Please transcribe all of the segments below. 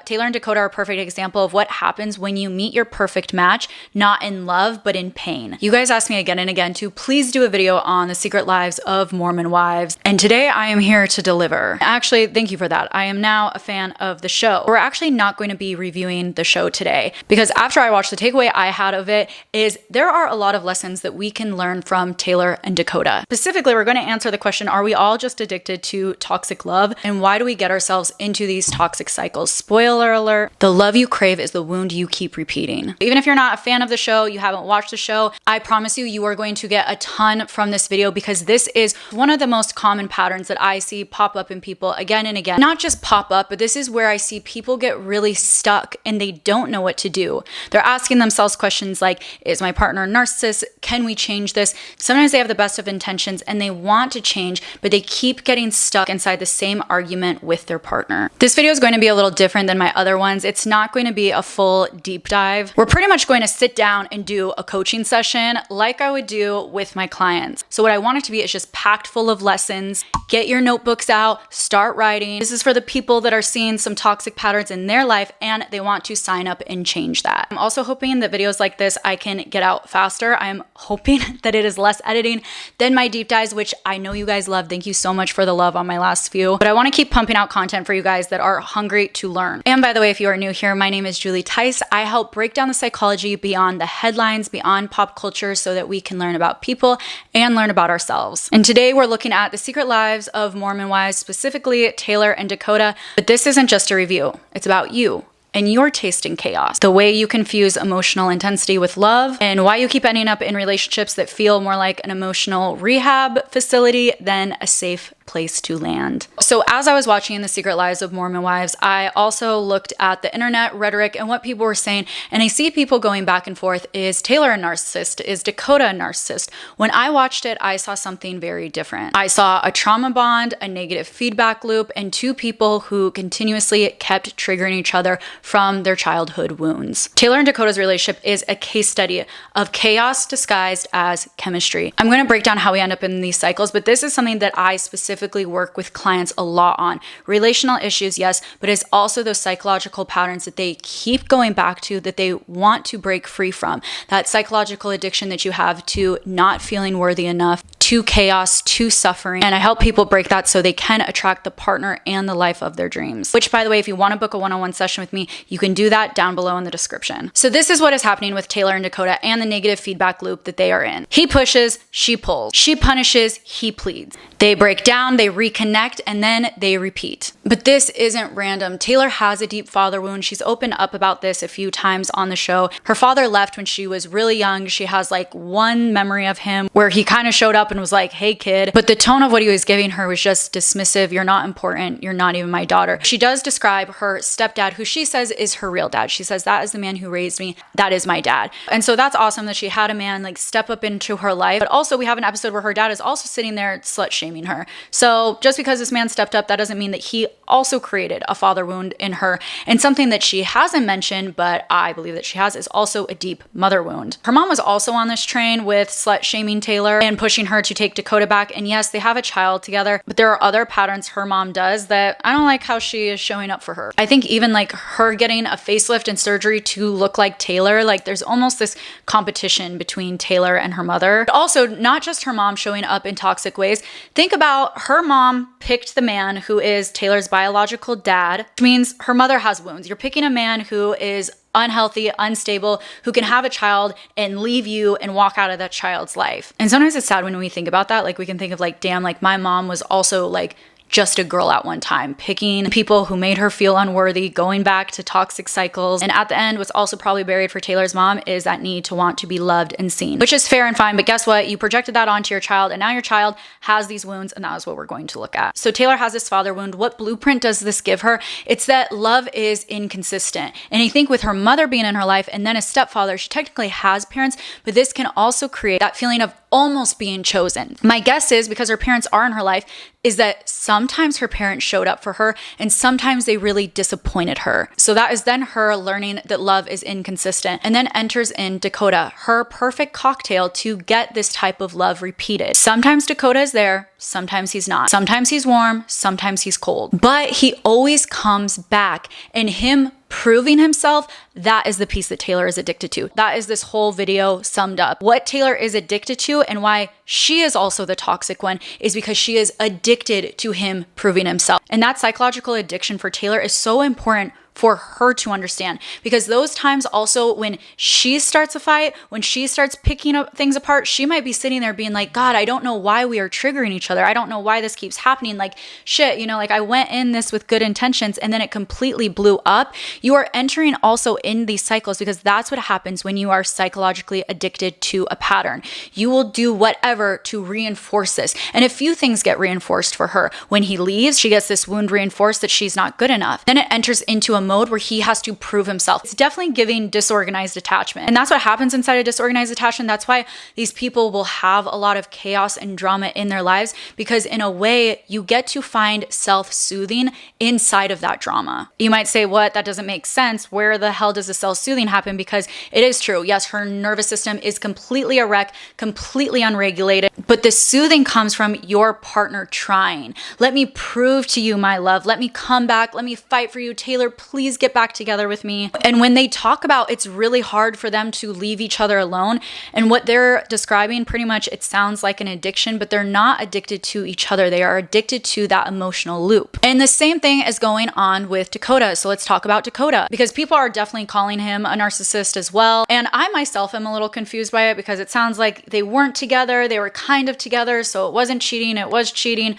Taylor and Dakota are a perfect example of what happens when you meet your perfect match, not in love, but in pain. You guys asked me again and again to please do a video on the secret lives of Mormon wives, and today I am here to deliver. Actually, thank you for that. I am now a fan of the show. We're actually not going to be reviewing the show today, because after I watched, the takeaway I had of it is there are a lot of lessons that we can learn from Taylor and Dakota. Specifically, we're going to answer the question, are we all just addicted to toxic love? And why do we get ourselves into these toxic cycles? Spoiler alert, the love you crave is the wound you keep repeating. Even if you're not a fan of the show, you haven't watched the show, I promise you, you are going to get a ton from this video, because this is one of the most common patterns that I see pop up in people again and again. Not just pop up, but this is where I see people get really stuck and they don't know what to do. They're asking themselves questions like, is my partner a narcissist? Can we change this? Sometimes they have the best of intentions and they want to change, but they keep getting stuck inside the same argument with their partner. This video is going to be a little different than my other ones. It's not going to be a full deep dive. We're pretty much going to sit down and do a coaching session like I would do with my clients. So what I want it to be is just packed full of lessons. Get your notebooks out, start writing. This is for the people that are seeing some toxic patterns in their life and they want to sign up and change that. I'm also hoping that videos like this I can get out faster. I'm hoping that it is less editing than my deep dives, which I know you guys love. Thank you so much for the love on my last few. But I want to keep pumping out content for you guys that are hungry to learn. And by the way, if you are new here, my name is Julie Tice. I help break down the psychology beyond the headlines, beyond pop culture, so that we can learn about people and learn about ourselves. And today we're looking at the secret lives of Mormon wives, specifically Taylor and Dakota. But this isn't just a review. It's about you and your taste in chaos, the way you confuse emotional intensity with love, and why you keep ending up in relationships that feel more like an emotional rehab facility than a safe place to land. So as I was watching The Secret Lives of Mormon Wives, I also looked at the internet rhetoric and what people were saying, and I see people going back and forth. Is Taylor a narcissist? Is Dakota a narcissist? When I watched it, I saw something very different. I saw a trauma bond, a negative feedback loop, and two people who continuously kept triggering each other from their childhood wounds. Taylor and Dakota's relationship is a case study of chaos disguised as chemistry. I'm going to break down how we end up in these cycles, but this is something that I specifically work with clients a lot on. Relational issues, yes, but it's also those psychological patterns that they keep going back to, that they want to break free from. That psychological addiction that you have to not feeling worthy enough, to chaos, to suffering. And I help people break that so they can attract the partner and the life of their dreams. Which, by the way, if you want to book a one-on-one session with me, you can do that down below in the description. So this is what is happening with Taylor and Dakota and the negative feedback loop that they are in. He pushes, she pulls. She punishes, he pleads. They break down, they reconnect, and then they repeat. But this isn't random. Taylor has a deep father wound. She's opened up about this a few times on the show. Her father left when she was really young. She has like one memory of him where he kind of showed up and was like, hey kid, but the tone of what he was giving her was just dismissive. You're not important. You're not even my daughter. She does describe her stepdad, who she says is her real dad. She says, that is the man who raised me. That is my dad. And so that's awesome that she had a man like step up into her life. But also we have an episode where her dad is also sitting there slut shaming her. So just because this man stepped up, that doesn't mean that he also created a father wound in her. And something that she hasn't mentioned, but I believe that she has, is also a deep mother wound. Her mom was also on this train with slut shaming Taylor and pushing her to take Dakota back. And yes, they have a child together, but there are other patterns her mom does that I don't like how she is showing up for her. I think even like her getting a facelift and surgery to look like Taylor, like there's almost this competition between Taylor and her mother. But also not just her mom showing up in toxic ways. Think about her mom picked the man who is Taylor's biological dad, which means her mother has wounds. You're picking a man who is unhealthy, unstable, who can have a child and leave you and walk out of that child's life. And sometimes it's sad when we think about that. Like we can think of like, damn, like my mom was also like just a girl at one time, picking people who made her feel unworthy, going back to toxic cycles. And at the end, what's also probably buried for Taylor's mom is that need to want to be loved and seen, which is fair and fine. But guess what? You projected that onto your child, and now your child has these wounds, and that is what we're going to look at. So Taylor has this father wound. What blueprint does this give her? It's that love is inconsistent. And I think with her mother being in her life and then a stepfather, she technically has parents, but this can also create that feeling of almost being chosen. My guess is, because her parents are in her life, is that sometimes her parents showed up for her and sometimes they really disappointed her. So that is then her learning that love is inconsistent, and then enters in Dakota, her perfect cocktail to get this type of love repeated. Sometimes Dakota is there, sometimes he's not. Sometimes he's warm, sometimes he's cold. But he always comes back, and him proving himself, that is the piece that Taylor is addicted to. That is this whole video summed up. What Taylor is addicted to and why she is also the toxic one is because she is addicted to him proving himself. And that psychological addiction for Taylor is so important for her to understand, because those times also when she starts a fight, when she starts picking up things apart, she might be sitting there being like, God, I don't know why we are triggering each other. I don't know why this keeps happening. Like, shit, like I went in this with good intentions and then it completely blew up. You are entering also in these cycles, because that's what happens when you are psychologically addicted to a pattern. You will do whatever to reinforce this. And a few things get reinforced for her. When he leaves, she gets this wound reinforced that she's not good enough. Then it enters into a mode where he has to prove himself. It's definitely giving disorganized attachment. And that's what happens inside a disorganized attachment. That's why these people will have a lot of chaos and drama in their lives, because in a way you get to find self-soothing inside of that drama. You might say, what? That doesn't make sense. Where the hell does the self-soothing happen? Because it is true. Yes, her nervous system is completely a wreck, completely unregulated, but the soothing comes from your partner trying. Let me prove to you my love. Let me come back. Let me fight for you. Taylor, please get back together with me. And when they talk about it's really hard for them to leave each other alone, and what they're describing, pretty much it sounds like an addiction, but they're not addicted to each other. They are addicted to that emotional loop. And the same thing is going on with Dakota. So let's talk about Dakota, because people are definitely calling him a narcissist as well. And I myself am a little confused by it, because it sounds like they weren't together. They were kind of together. So it wasn't cheating. It was cheating.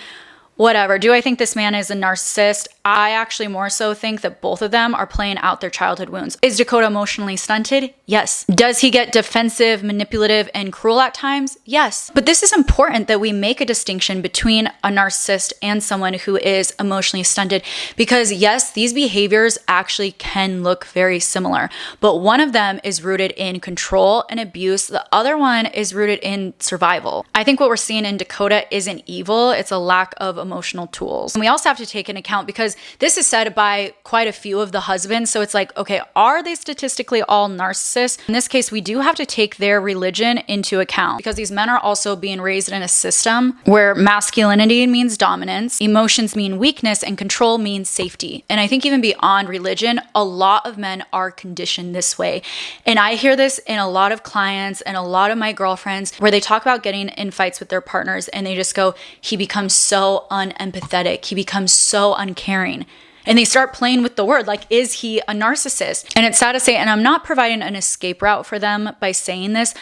Whatever. Do I think this man is a narcissist? I actually more so think that both of them are playing out their childhood wounds. Is Dakota emotionally stunted? Yes. Does he get defensive, manipulative, and cruel at times? Yes. But this is important that we make a distinction between a narcissist and someone who is emotionally stunted, because yes, these behaviors actually can look very similar, but one of them is rooted in control and abuse. The other one is rooted in survival. I think what we're seeing in Dakota isn't evil. It's a lack of emotional tools. And we also have to take into account, because this is said by quite a few of the husbands. So it's like, okay, are they statistically all narcissists? In this case, we do have to take their religion into account, because these men are also being raised in a system where masculinity means dominance, emotions mean weakness, and control means safety. And I think even beyond religion, a lot of men are conditioned this way. And I hear this in a lot of clients and a lot of my girlfriends, where they talk about getting in fights with their partners and they just go, he becomes so unempathetic. He becomes so uncaring. And they start playing with the word, like, is he a narcissist? And it's sad to say, and I'm not providing an escape route for them by saying this,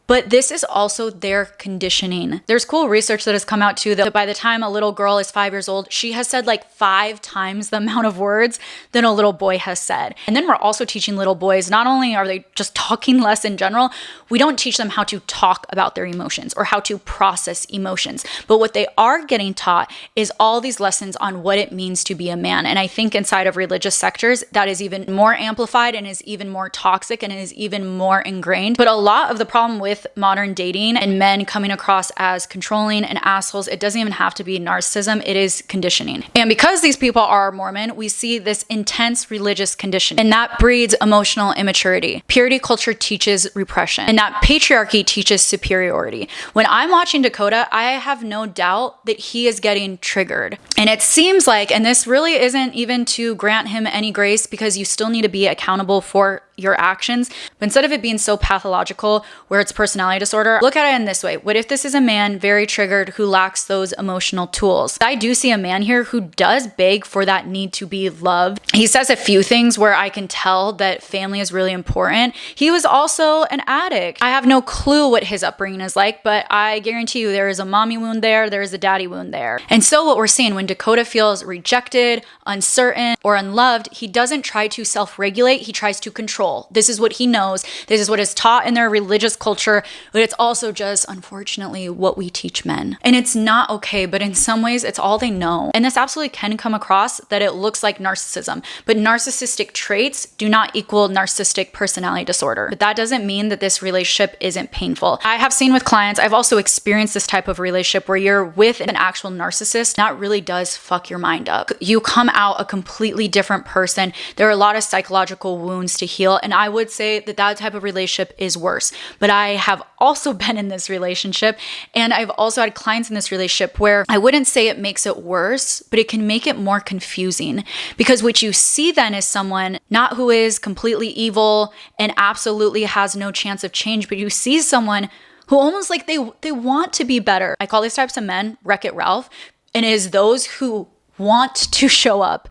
but this is also their conditioning. There's cool research that has come out too, that by the time a little girl is 5 years old, she has said like 5 times the amount of words than a little boy has said. And then we're also teaching little boys, not only are they just talking less in general, we don't teach them how to talk about their emotions or how to process emotions. But what they are getting taught is all these lessons on what it means to be a man. And I think inside of religious sectors, that is even more amplified and is even more toxic and is even more ingrained. But a lot of the problem with modern dating and men coming across as controlling and assholes, it doesn't even have to be narcissism, it is conditioning. And because these people are Mormon, we see this intense religious conditioning, and that breeds emotional immaturity. Purity culture teaches repression, and that patriarchy teaches superiority. When I'm watching Dakota, I have no doubt that he is getting triggered. And it seems like, and this really isn't even to grant him any grace, because you still need to be accountable for your actions, but instead of it being so pathological where it's personality disorder, look at it in this way. What if this is a man very triggered who lacks those emotional tools? I do see a man here who does beg for that need to be loved. He says a few things where I can tell that family is really important. He was also an addict. I have no clue what his upbringing is like, but I guarantee you there is a mommy wound there, there is a daddy wound there. And so what we're seeing when Dakota feels rejected, uncertain, or unloved, he doesn't try to self-regulate, he tries to control. control. This is what he knows. This is what is taught in their religious culture, but it's also just, unfortunately, what we teach men. And it's not okay, but in some ways, it's all they know. And this absolutely can come across that it looks like narcissism, but narcissistic traits do not equal narcissistic personality disorder. But that doesn't mean that this relationship isn't painful. I have seen with clients, I've also experienced this type of relationship where you're with an actual narcissist. That really does fuck your mind up. You come out a completely different person. There are a lot of psychological wounds to heal. And I would say that that type of relationship is worse. But I have also been in this relationship, and I've also had clients in this relationship where I wouldn't say it makes it worse, but it can make it more confusing, because what you see then is someone not who is completely evil and absolutely has no chance of change, but you see someone who almost like they want to be better. I call these types of men Wreck-It Ralph, and it is those who want to show up.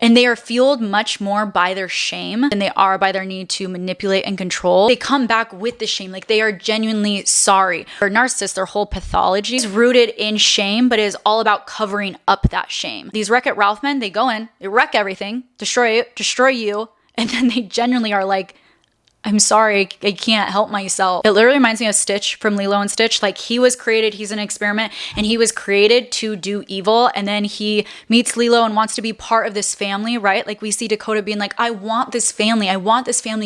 And they are fueled much more by their shame than they are by their need to manipulate and control. They come back with the shame, like they are genuinely sorry. For narcissists, their whole pathology is rooted in shame, but it is all about covering up that shame. These Wreck-It Ralph men, they go in, they wreck everything, destroy you, and then they genuinely are like, I'm sorry, I can't help myself. It literally reminds me of Stitch from Lilo and Stitch. Like, he was created, he's an experiment, and he was created to do evil. And then he meets Lilo and wants to be part of this family, right? Like, we see Dakota being like, I want this family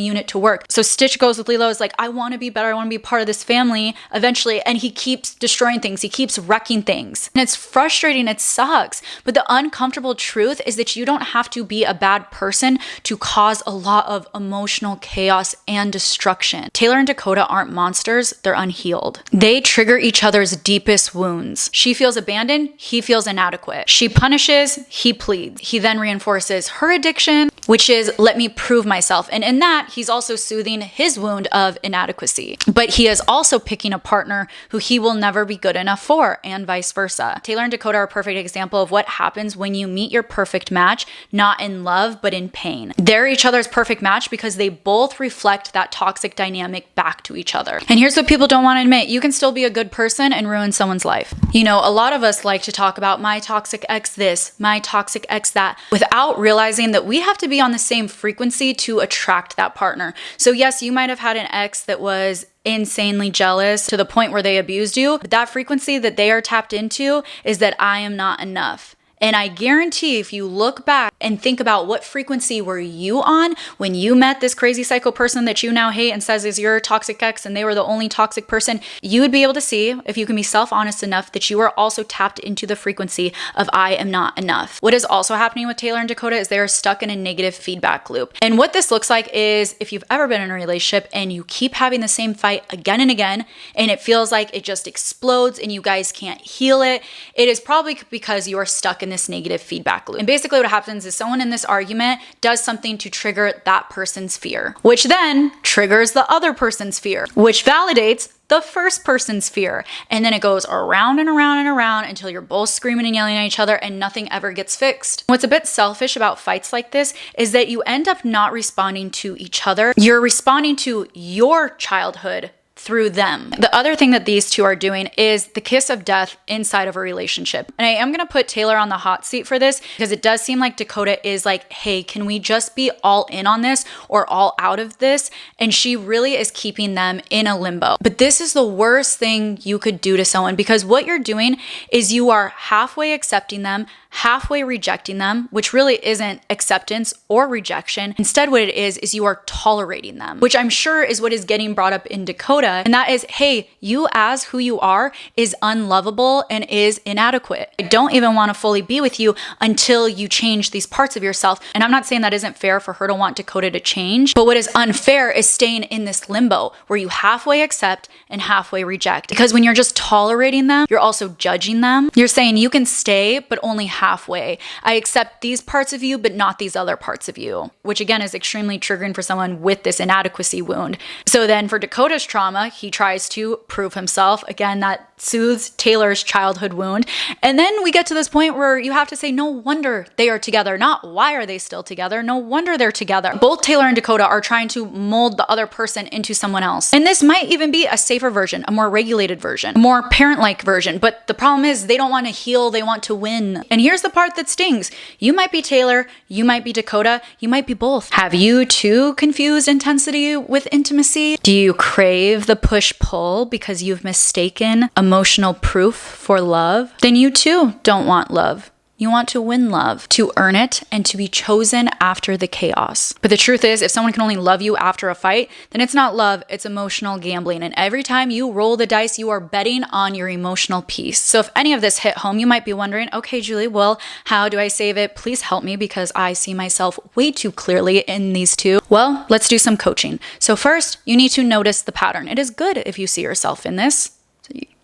unit to work. So Stitch goes with Lilo, is like, I want to be better, I want to be part of this family eventually. And he keeps destroying things, he keeps wrecking things. And it's frustrating, it sucks. But the uncomfortable truth is that you don't have to be a bad person to cause a lot of emotional chaos and destruction. Taylor and Dakota aren't monsters, they're unhealed. They trigger each other's deepest wounds. She feels abandoned, he feels inadequate. She punishes, he pleads. He then reinforces her addiction, which is, let me prove myself. And in that, he's also soothing his wound of inadequacy. But he is also picking a partner who he will never be good enough for, and vice versa. Taylor and Dakota are a perfect example of what happens when you meet your perfect match, not in love, but in pain. They're each other's perfect match because they both reflect that toxic dynamic back to each other. And here's what people don't want to admit: you can still be a good person and ruin someone's life. You know, a lot of us like to talk about my toxic ex this, my toxic ex that, without realizing that we have to be on the same frequency to attract that partner. So yes, you might have had an ex that was insanely jealous to the point where they abused you, but that frequency that they are tapped into is that I am not enough. And I guarantee if you look back and think about what frequency were you on when you met this crazy psycho person that you now hate and says is your toxic ex and they were the only toxic person, you would be able to see, if you can be self-honest enough, that you are also tapped into the frequency of I am not enough. What is also happening with Taylor and Dakota is they are stuck in a negative feedback loop. And what this looks like is, if you've ever been in a relationship and you keep having the same fight again and again, and it feels like it just explodes and you guys can't heal it, it is probably because you are stuck in this negative feedback loop. And basically what happens is someone in this argument does something to trigger that person's fear, which then triggers the other person's fear, which validates the first person's fear. And then it goes around and around and around until you're both screaming and yelling at each other and nothing ever gets fixed. What's a bit selfish about fights like this is that you end up not responding to each other. You're responding to your childhood through them. The other thing that these two are doing is the kiss of death inside of a relationship. And I am going to put Taylor on the hot seat for this because it does seem like Dakota is like, hey, can we just be all in on this or all out of this? And she really is keeping them in a limbo. But this is the worst thing you could do to someone, because what you're doing is you are halfway accepting them, halfway rejecting them, which really isn't acceptance or rejection. Instead, what it is you are tolerating them, which I'm sure is what is getting brought up in Dakota. And that is, hey, you as who you are is unlovable and is inadequate. I don't even want to fully be with you until you change these parts of yourself. And I'm not saying that isn't fair for her to want Dakota to change, but what is unfair is staying in this limbo where you halfway accept and halfway reject. Because when you're just tolerating them, you're also judging them. You're saying you can stay, but only halfway. I accept these parts of you, but not these other parts of you, which again is extremely triggering for someone with this inadequacy wound. So then for Dakota's trauma, he tries to prove himself. Again, that soothes Taylor's childhood wound. And then we get to this point where you have to say, no wonder they are together, not why are they still together? No wonder they're together. Both Taylor and Dakota are trying to mold the other person into someone else. And this might even be a safer version, a more regulated version, a more parent-like version. But the problem is they don't want to heal, they want to win. And here's the part that stings. You might be Taylor, you might be Dakota, you might be both. Have you too confused intensity with intimacy? Do you crave the push-pull because you've mistaken emotional proof for love? Then you too don't want love. You want to win love, to earn it, and to be chosen after the chaos. But the truth is, if someone can only love you after a fight, then it's not love, it's emotional gambling. And every time you roll the dice, you are betting on your emotional peace. So if any of this hit home, you might be wondering, okay, Julie, well, how do I save it? Please help me because I see myself way too clearly in these two. Well, let's do some coaching. So first, you need to notice the pattern. It is good if you see yourself in this.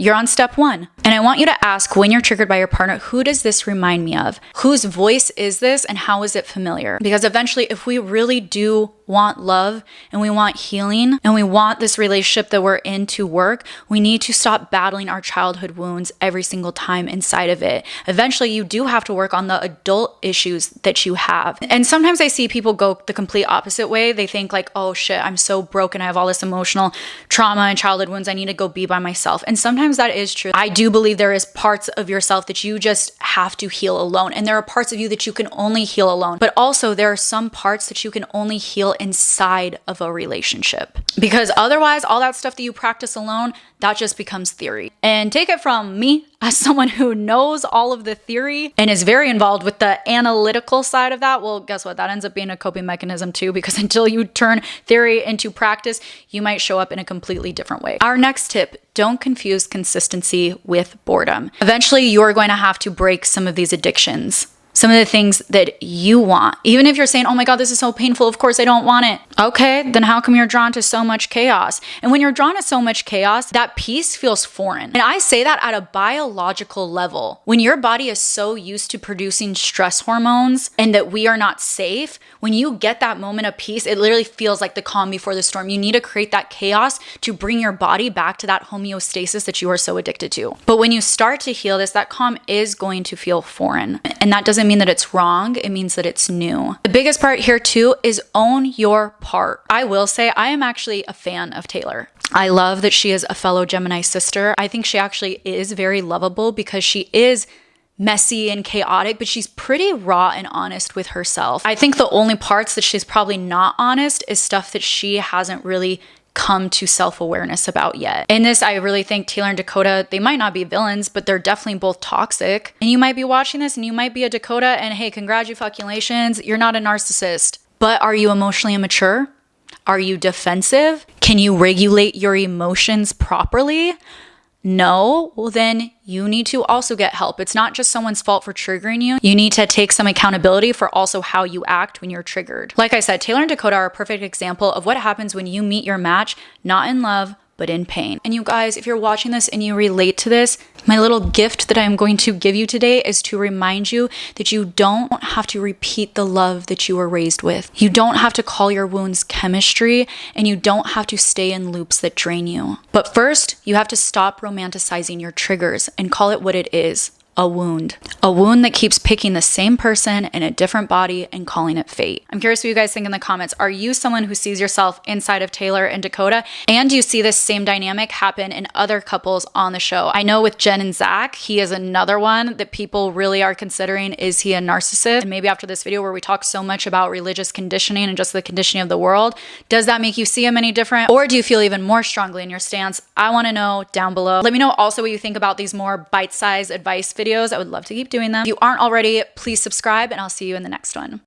You're on step one. And I want you to ask when you're triggered by your partner, who does this remind me of? Whose voice is this and how is it familiar? Because eventually, if we really do want love and we want healing and we want this relationship that we're in to work, we need to stop battling our childhood wounds every single time inside of it. Eventually, you do have to work on the adult issues that you have. And sometimes I see people go the complete opposite way. They think like, oh shit, I'm so broken. I have all this emotional trauma and childhood wounds. I need to go be by myself. And sometimes that is true. I do believe there is parts of yourself that you just have to heal alone. And there are parts of you that you can only heal alone. But also there are some parts that you can only heal inside of a relationship. Because otherwise, all that stuff that you practice alone, that just becomes theory. And take it from me as someone who knows all of the theory and is very involved with the analytical side of that. Well, guess what? That ends up being a coping mechanism too, because until you turn theory into practice, you might show up in a completely different way. Our next tip, don't confuse consistency with boredom. Eventually, you're going to have to break some of these addictions. Some of the things that you want. Even if you're saying, oh my God, this is so painful, of course I don't want it. Okay, then how come you're drawn to so much chaos? And when you're drawn to so much chaos, that peace feels foreign. And I say that at a biological level. When your body is so used to producing stress hormones and that we are not safe, when you get that moment of peace, it literally feels like the calm before the storm. You need to create that chaos to bring your body back to that homeostasis that you are so addicted to. But when you start to heal this, that calm is going to feel foreign. And that doesn't mean that it's wrong. It means that it's new. The biggest part here too is own your part. I will say I am actually a fan of Taylor. I love that she is a fellow Gemini sister. I think she actually is very lovable because she is messy and chaotic, but she's pretty raw and honest with herself. I think the only parts that she's probably not honest is stuff that she hasn't really come to self-awareness about yet. In this, I really think Taylor and Dakota, they might not be villains, but they're definitely both toxic. And you might be watching this and you might be a Dakota and hey, congratulations, you're not a narcissist. But are you emotionally immature? Are you defensive? Can you regulate your emotions properly? No, well then you need to also get help. It's not just someone's fault for triggering you. You need to take some accountability for also how you act when you're triggered. Like I said, Taylor and Dakota are a perfect example of what happens when you meet your match, not in love, but in pain. And you guys, if you're watching this and you relate to this, my little gift that I'm going to give you today is to remind you that you don't have to repeat the love that you were raised with. You don't have to call your wounds chemistry, and you don't have to stay in loops that drain you. But first, you have to stop romanticizing your triggers and call it what it is. A wound. A wound that keeps picking the same person in a different body and calling it fate. I'm curious what you guys think in the comments. Are you someone who sees yourself inside of Taylor and Dakota? And do you see this same dynamic happen in other couples on the show? I know with Jen and Zach, he is another one that people really are considering, is he a narcissist? And maybe after this video where we talk so much about religious conditioning and just the conditioning of the world, does that make you see him any different? Or do you feel even more strongly in your stance? I want to know down below. Let me know also what you think about these more bite-sized advice videos. I would love to keep doing them. If you aren't already, please subscribe and I'll see you in the next one.